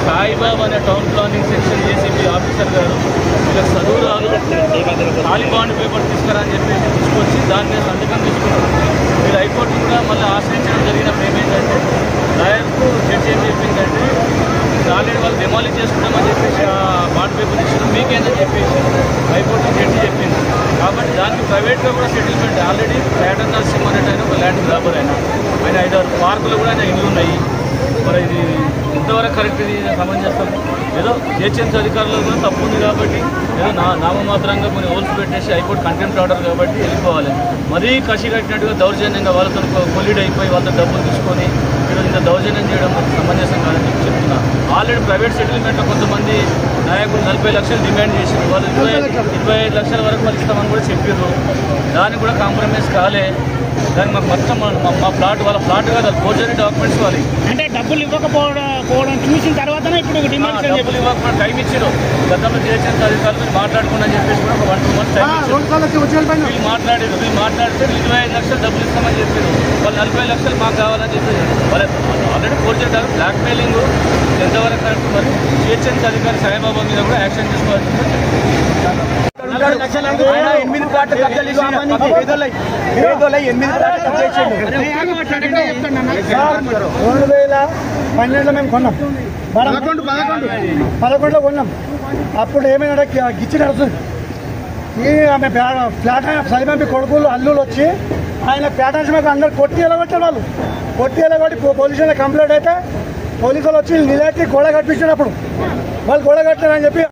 సాయిబాబా అనే town planning section ACP officer గారు ఇలా చదువు రాదు ఖాళీ బాండ్ పేపర్ తీసుకురా అని చెప్పేసి తీసుకొచ్చి దాని మీద సంతకం తీసుకున్నారు. మీరు హైకోర్టు కూడా మళ్ళీ ఆశ్రయించడం జరిగినప్పుడు ఏమైందంటే లాయర్కు జడ్జి ఏం చెప్పిందంటే ఆల్రెడీ వాళ్ళు డెమాలిష్ చేసుకుంటామని చెప్పేసి ఆ బాండ్ పేపర్ ఇచ్చిన మీకేందని చెప్పేసి హైకోర్టు జడ్జి చెప్పింది. కాబట్టి దానికి ప్రైవేట్గా కూడా సెటిల్మెంట్ ఆల్రెడీ ప్యాటర్ నరసింహారెడ్డి అయినా ఒక ల్యాండ్ గ్రాబర్ అయినా ఆయన 5-6 పార్కులు కూడా ఆయన ఇల్లు ఉన్నాయి. మరి ఇది ఇంతవరకు కరెక్ట్ ఇది సమంజసం ఏదో జిహెచ్ఎంసీ అధికారులు కూడా తప్పు ఉంది కాబట్టి ఏదో నామమాత్రంగా కొన్ని హోల్స్ పెట్టేసి హైకోర్టు కంటెంప్ట్ ఆర్డర్ కాబట్టి వెళ్ళిపోవాలి. మరీ కసి కట్టినట్టుగా దౌర్జన్యంగా వాళ్ళతో కొలీడ్ అయిపోయి వాళ్ళతో డబ్బులు తీసుకొని ఈరోజు ఇంత దౌర్జన్యం చేయడం సమంజసం కాదని చెప్తున్నా. ఆల్రెడీ ప్రైవేట్ సెటిల్మెంట్లో కొంతమంది నాయకులు 40 లక్షలు డిమాండ్ చేసింది. వాళ్ళు 25 లక్షల వరకు వాళ్ళు ఇస్తామని కూడా చెప్పారు. దానికి కూడా కాంప్రమైజ్ కాలే. దానికి మాకు మొత్తం మా ప్లాట్ వాళ్ళ ప్లాట్ కాదు ఫోర్జరీ డాక్యుమెంట్స్ వాళ్ళు అంటే డబ్బులు ఇవ్వకపోవడం చూసిన తర్వాత ఇప్పుడు డబ్బులు ఇవ్వకుండా టైం ఇచ్చారు. గతంలో జిహెచ్ఎంసీ అధికారులు మాట్లాడుకున్నా చెప్పేసి కూడా ఒక 1-2 months టైం ఇచ్చారు. వీళ్ళు మాట్లాడితే 25 లక్షలు డబ్బులు ఇస్తామని చెప్పారు. వాళ్ళు 40 లక్షలు మాకు కావాలని చెప్పి వాళ్ళు ఆల్రెడీ ఫోర్జరీ బ్లాక్ మెయిలింగ్ ఎంతవరకు కరెక్ట్. మరి జిహెచ్ఎంసీ అధికారి సాయిబాబా మీద కూడా యాక్షన్ తీసుకోవాల్సింది. 8 ప్లాట్లు కబ్జాలు చేసిన 2012లో మేము కొన్నాం. 11లో కొన్నాం. అప్పుడు ఏమైనా గిచ్చి నడుస్తుంది. ఆమె ఫ్లాట్ సైబాబి కొడుకులు అల్లులు వచ్చి ఆయన ప్యాటర్న్స్ మీద అందరు కొట్టి ఎలగొట్టారు. వాళ్ళు కొట్టి ఎలగొట్టి పోలీసులో కంప్లైంట్ అయితే పోలీసులు వచ్చి నిలబెట్టి గోడ కట్టించినప్పుడు వాళ్ళు గోడ కట్టారని చెప్పి